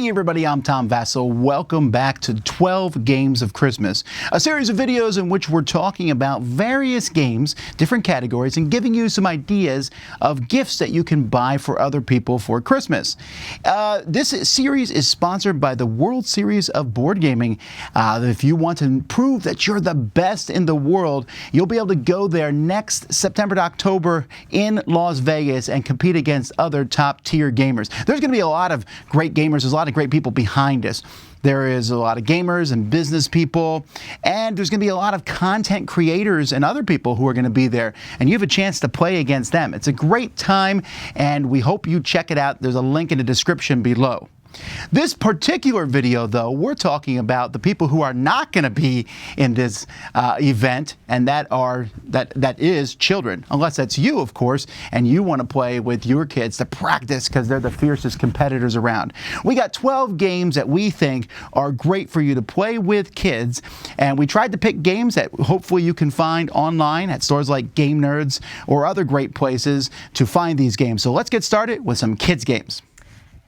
Hey everybody, I'm Tom Vassell. Welcome back to 12 Games of Christmas, a series of videos in which we're talking about various games, different categories, and giving you some ideas of gifts that you can buy for other people for Christmas. This series is sponsored by the World Series of Board Gaming. If you want to prove that you're the best in the world, you'll be able to go there next September to October in Las Vegas and compete against other top-tier gamers. There's going to be a lot of great gamers. There's a lot of great people behind us. There is a lot of gamers and business people, and there's going to be a lot of content creators and other people who are going to be there, and you have a chance to play against them. It's a great time, and we hope you check it out. There's a link in the description below. This particular video, though, we're talking about the people who are not going to be in this event, and that is children, unless that's you, of course, and you want to play with your kids to practice because they're the fiercest competitors around. We got 12 games that we think are great for you to play with kids, and we tried to pick games that hopefully you can find online at stores like Game Nerds or other great places to find these games. So let's get started with some kids games.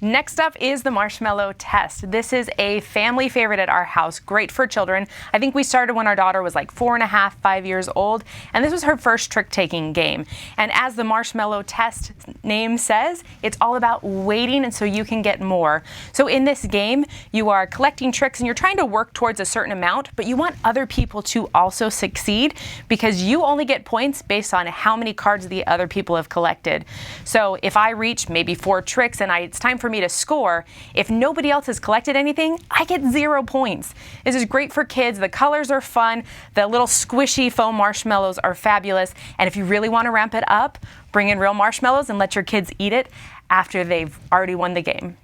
Next up is the Marshmallow Test. This is a family favorite at our house, great for children. I think we started when our daughter was like 4.5, 5 years old, and this was her first trick-taking game. And as the Marshmallow Test name says, it's all about waiting and so you can get more. So in this game, you are collecting tricks and you're trying to work towards a certain amount, but you want other people to also succeed because you only get points based on how many cards the other people have collected. So if I reach maybe 4 tricks and it's time for me to score, if nobody else has collected anything, I get 0 points. This is great for kids. The colors are fun. The little squishy foam marshmallows are fabulous. And if you really want to ramp it up, bring in real marshmallows and let your kids eat it after they've already won the game.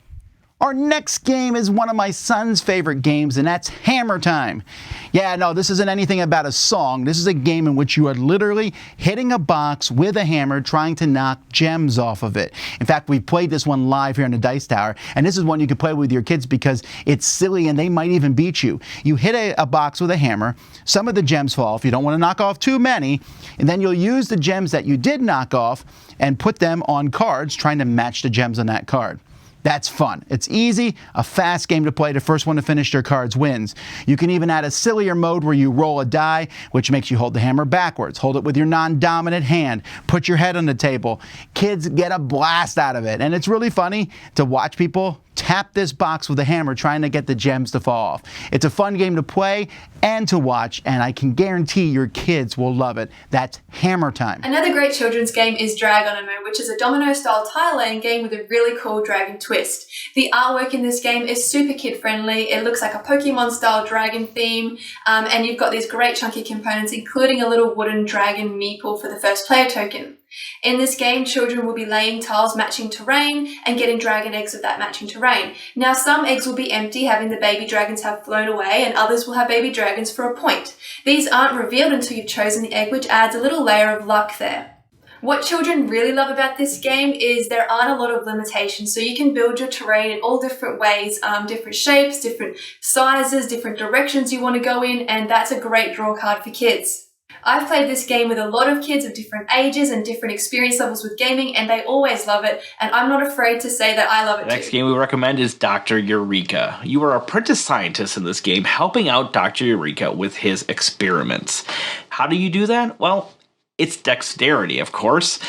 Our next game is one of my son's favorite games, and that's Hammer Time. Yeah, no, this isn't anything about a song. This is a game in which you are literally hitting a box with a hammer trying to knock gems off of it. In fact, we played this one live here in the Dice Tower, and this is one you can play with your kids because it's silly and they might even beat you. You hit a box with a hammer, some of the gems fall off. You don't want to knock off too many, and then you'll use the gems that you did knock off and put them on cards trying to match the gems on that card. That's fun. It's easy, a fast game to play. The first one to finish their cards wins. You can even add a sillier mode where you roll a die, which makes you hold the hammer backwards. Hold it with your non-dominant hand. Put your head on the table. Kids get a blast out of it. And it's really funny to watch people tap this box with a hammer trying to get the gems to fall off. It's a fun game to play and to watch, and I can guarantee your kids will love it. That's Hammer Time. Another great children's game is Dragomino, which is a domino-style tile-laying game with a really cool dragon twist. The artwork in this game is super kid-friendly. It looks like a Pokemon-style dragon theme, and you've got these great chunky components, including a little wooden dragon meeple for the first player token. In this game, children will be laying tiles matching terrain and getting dragon eggs of that matching terrain. Now, some eggs will be empty, having the baby dragons have flown away, and others will have baby dragons for a point. These aren't revealed until you've chosen the egg, which adds a little layer of luck there. What children really love about this game is there aren't a lot of limitations, so you can build your terrain in all different ways, different shapes, different sizes, different directions you want to go in, and that's a great draw card for kids. I've played this game with a lot of kids of different ages and different experience levels with gaming, and they always love it, and I'm not afraid to say that I love it too. The next game we recommend is Dr. Eureka. You are an apprentice scientist in this game, helping out Dr. Eureka with his experiments. How do you do that? Well, it's dexterity, of course.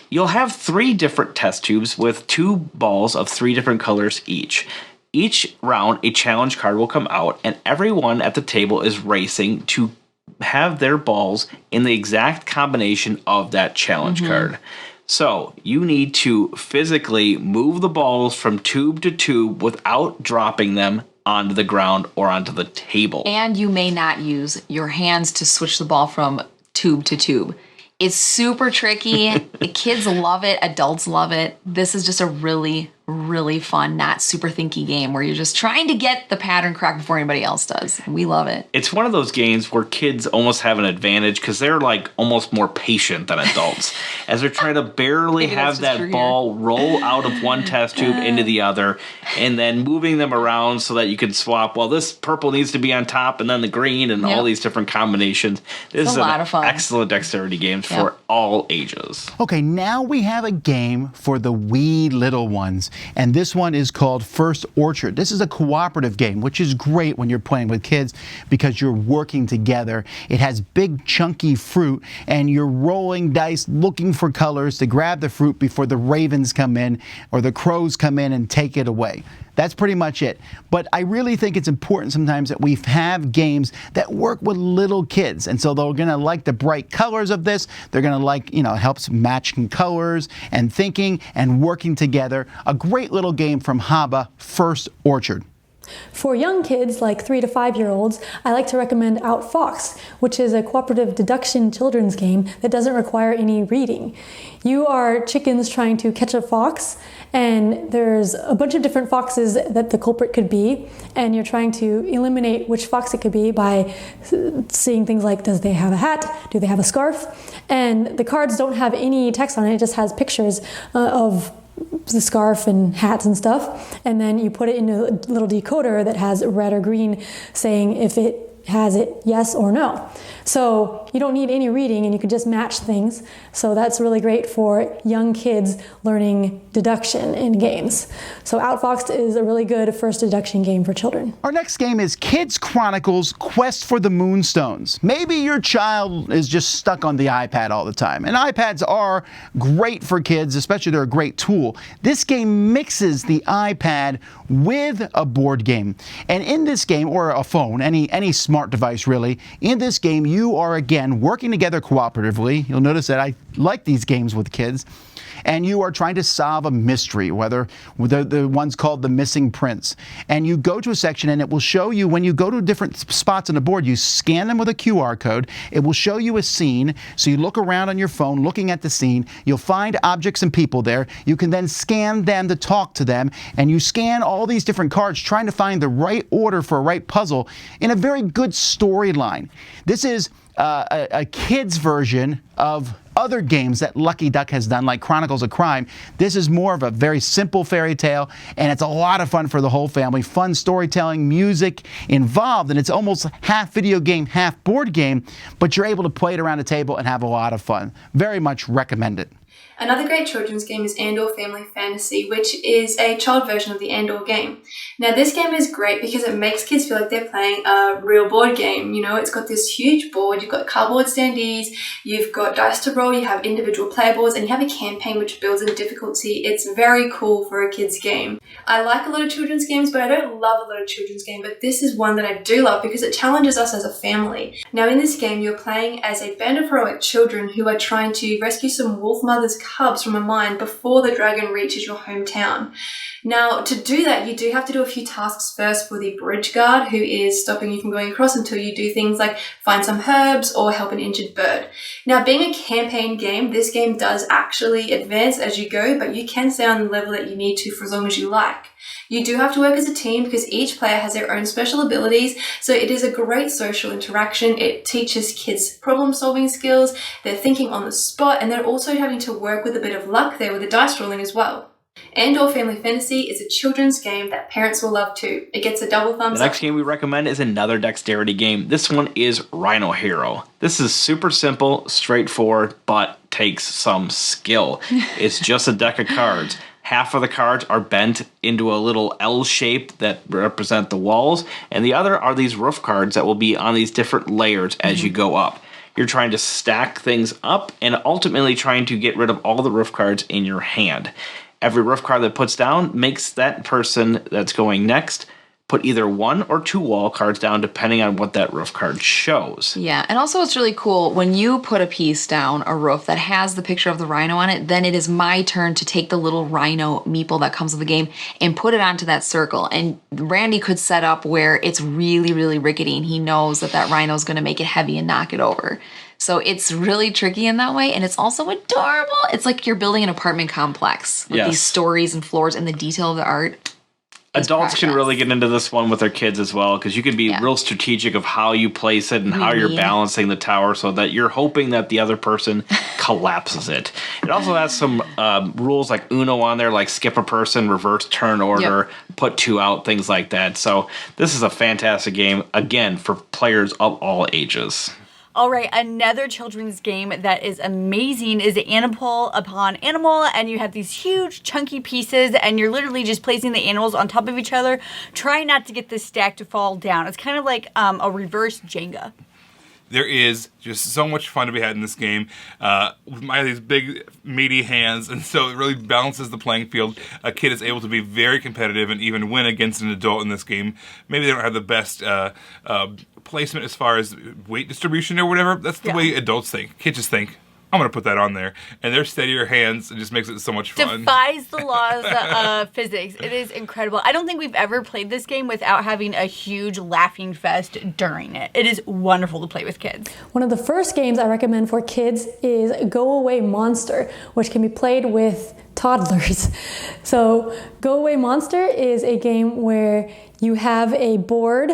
You'll have 3 different test tubes with 2 balls of 3 different colors each. Each round, a challenge card will come out, and everyone at the table is racing to have their balls in the exact combination of that challenge card. So you need to physically move the balls from tube to tube without dropping them onto the ground or onto the table. And you may not use your hands to switch the ball from tube to tube. It's super tricky. The kids love it. Adults love it. This is just a really, really fun, not super thinky game where you're just trying to get the pattern correct before anybody else does. We love it. It's one of those games where kids almost have an advantage because they're like almost more patient than adults as they're trying to barely have that ball roll out of one test tube into the other and then moving them around so that you can swap. Well, this purple needs to be on top and then the green and all these different combinations. This is a lot of fun. Excellent dexterity games for all ages. Okay, now we have a game for the wee little ones. and this one is called First Orchard. This is a cooperative game, which is great when you're playing with kids because you're working together. It has big chunky fruit, and you're rolling dice looking for colors to grab the fruit before the ravens come in or the crows come in and take it away. That's pretty much it. But I really think it's important sometimes that we have games that work with little kids. And so they're going to like the bright colors of this. They're going to like, it helps matching colors and thinking and working together. A great little game from Haba, First Orchard. For young kids, like 3 to 5-year-olds, I like to recommend Outfoxed, which is a cooperative deduction children's game that doesn't require any reading. You are chickens trying to catch a fox, and there's a bunch of different foxes that the culprit could be, and you're trying to eliminate which fox it could be by seeing things like, does they have a hat? Do they have a scarf? And the cards don't have any text on it, it just has pictures of the scarf and hats and stuff, and then you put it in a little decoder that has red or green saying if it has it yes or no. So you don't need any reading and you can just match things. So that's really great for young kids learning deduction in games. So Outfoxed is a really good first deduction game for children. Our next game is Kids Chronicles Quest for the Moonstones. Maybe your child is just stuck on the iPad all the time. And iPads are great for kids, especially they're a great tool. This game mixes the iPad with a board game. And in this game, or a phone, any smart device really, in this game you are again working together cooperatively. You'll notice that I like these games with kids. And you are trying to solve a mystery, whether the one's called The Missing Prince. And you go to a section and it will show you, when you go to different spots on the board, you scan them with a QR code. It will show you a scene. So you look around on your phone looking at the scene. You'll find objects and people there. You can then scan them to talk to them. And you scan all these different cards trying to find the right order for a right puzzle in a very good storyline. This is a kid's version of other games that Lucky Duck has done, like Chronicles of Crime. This is more of a very simple fairy tale, and it's a lot of fun for the whole family. Fun storytelling, music involved, and it's almost half video game, half board game, but you're able to play it around the table and have a lot of fun. Very much recommend it. Another great children's game is Andor Family Fantasy, which is a child version of the Andor game. Now, this game is great because it makes kids feel like they're playing a real board game. It's got this huge board, you've got cardboard standees, you've got dice to roll, you have individual player boards, and you have a campaign which builds in difficulty. It's very cool for a kid's game. I like a lot of children's games, but I don't love a lot of children's games, but this is one that I do love because it challenges us as a family. Now, in this game, you're playing as a band of heroic children who are trying to rescue some wolf mothers' cubs from a mine before the dragon reaches your hometown. Now, to do that, you do have to do a few tasks first for the bridge guard, who is stopping you from going across until you do things like find some herbs or help an injured bird. Now, being a campaign game, this game does actually advance as you go, but you can stay on the level that you need to for as long as you like. You do have to work as a team because each player has their own special abilities, so it is a great social interaction. It teaches kids problem-solving skills, they're thinking on the spot, and they're also having to work with a bit of luck there with the dice rolling as well. Andor Family Fantasy is a children's game that parents will love too. It gets a double thumbs up. The next game we recommend is another dexterity game. This one is Rhino Hero. This is super simple, straightforward, but takes some skill. It's just a deck of cards. Half of the cards are bent into a little L shape that represent the walls, and the other are these roof cards that will be on these different layers as you go up. You're trying to stack things up and ultimately trying to get rid of all the roof cards in your hand. Every roof card that puts down makes that person that's going next put either 1 or 2 wall cards down depending on what that roof card shows. Yeah, and also it's really cool when you put a piece down, a roof that has the picture of the rhino on it, then it is my turn to take the little rhino meeple that comes with the game and put it onto that circle. And Randy could set up where it's really, really rickety and he knows that that rhino is going to make it heavy and knock it over. So it's really tricky in that way, and it's also adorable. It's like you're building an apartment complex with these stories and floors and the detail of the art. Adults can really get into this one with their kids as well, because you can be real strategic of how you place it and how you're balancing the tower so that you're hoping that the other person collapses it. It also has some rules like Uno on there, like skip a person, reverse turn order, put 2 out, things like that. So this is a fantastic game, again, for players of all ages. All right, another children's game that is amazing is Animal Upon Animal, and you have these huge chunky pieces, and you're literally just placing the animals on top of each other, trying not to get the stack to fall down. It's kind of like a reverse Jenga. There is just so much fun to be had in this game. I have these big, meaty hands, and so it really balances the playing field. A kid is able to be very competitive and even win against an adult in this game. Maybe they don't have the best placement as far as weight distribution or whatever. That's the way adults think. Kids just think, I'm going to put that on there. And their steadier hands, it just makes it so much fun. Defies the laws of physics. It is incredible. I don't think we've ever played this game without having a huge laughing fest during it. It is wonderful to play with kids. One of the first games I recommend for kids is Go Away Monster, which can be played with toddlers. So Go Away Monster is a game where you have a board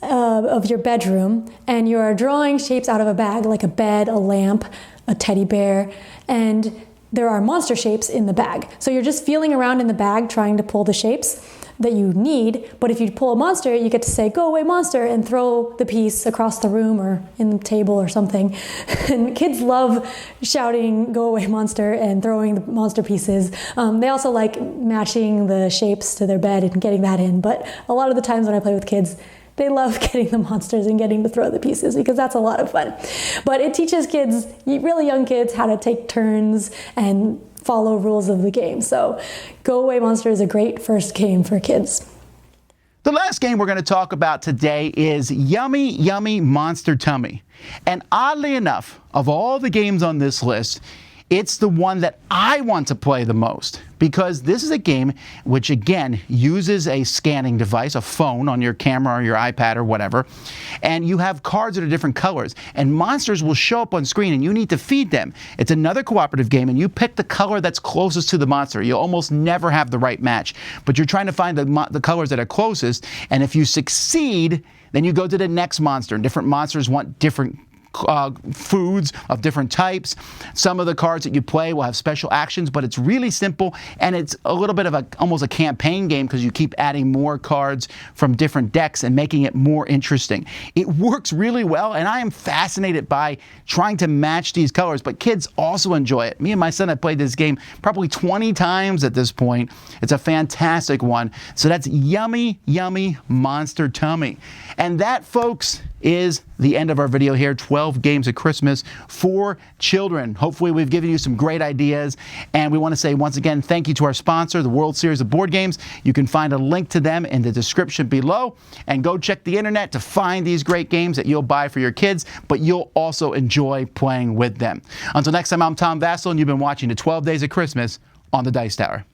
of your bedroom, and you are drawing shapes out of a bag, like a bed, a lamp, a teddy bear, and there are monster shapes in the bag. So you're just feeling around in the bag trying to pull the shapes that you need, but if you pull a monster, you get to say, "Go away, monster," and throw the piece across the room or in the table or something. And kids love shouting, "Go away, monster," and throwing the monster pieces. They also like matching the shapes to their bed and getting that in, but a lot of the times when I play with kids, they love getting the monsters and getting to throw the pieces because that's a lot of fun. But it teaches kids, really young kids, how to take turns and follow rules of the game. So Go Away Monster is a great first game for kids. The last game we're going to talk about today is Yummy Yummy Monster Tummy. And oddly enough, of all the games on this list, it's the one that I want to play the most because this is a game which, again, uses a scanning device, a phone on your camera or your iPad or whatever, and you have cards that are different colors, and monsters will show up on screen, and you need to feed them. It's another cooperative game, and you pick the color that's closest to the monster. You'll almost never have the right match, but you're trying to find the colors that are closest, and if you succeed, then you go to the next monster, and different monsters want different foods of different types. Some of the cards that you play will have special actions, but it's really simple, and it's a little bit of almost a campaign game because you keep adding more cards from different decks and making it more interesting. It works really well, and I am fascinated by trying to match these colors, but kids also enjoy it. Me and my son have played this game probably 20 times at this point. It's a fantastic one. So that's Yummy Yummy Monster Tummy. And that, folks, is the end of our video here, 12 games of Christmas for children. Hopefully we've given you some great ideas, and we want to say once again thank you to our sponsor, the World Series of Board Games. You can find a link to them in the description below, and go check the internet to find these great games that you'll buy for your kids, but you'll also enjoy playing with them. Until next time, I'm Tom Vassell, and you've been watching the 12 Days of Christmas on the Dice Tower.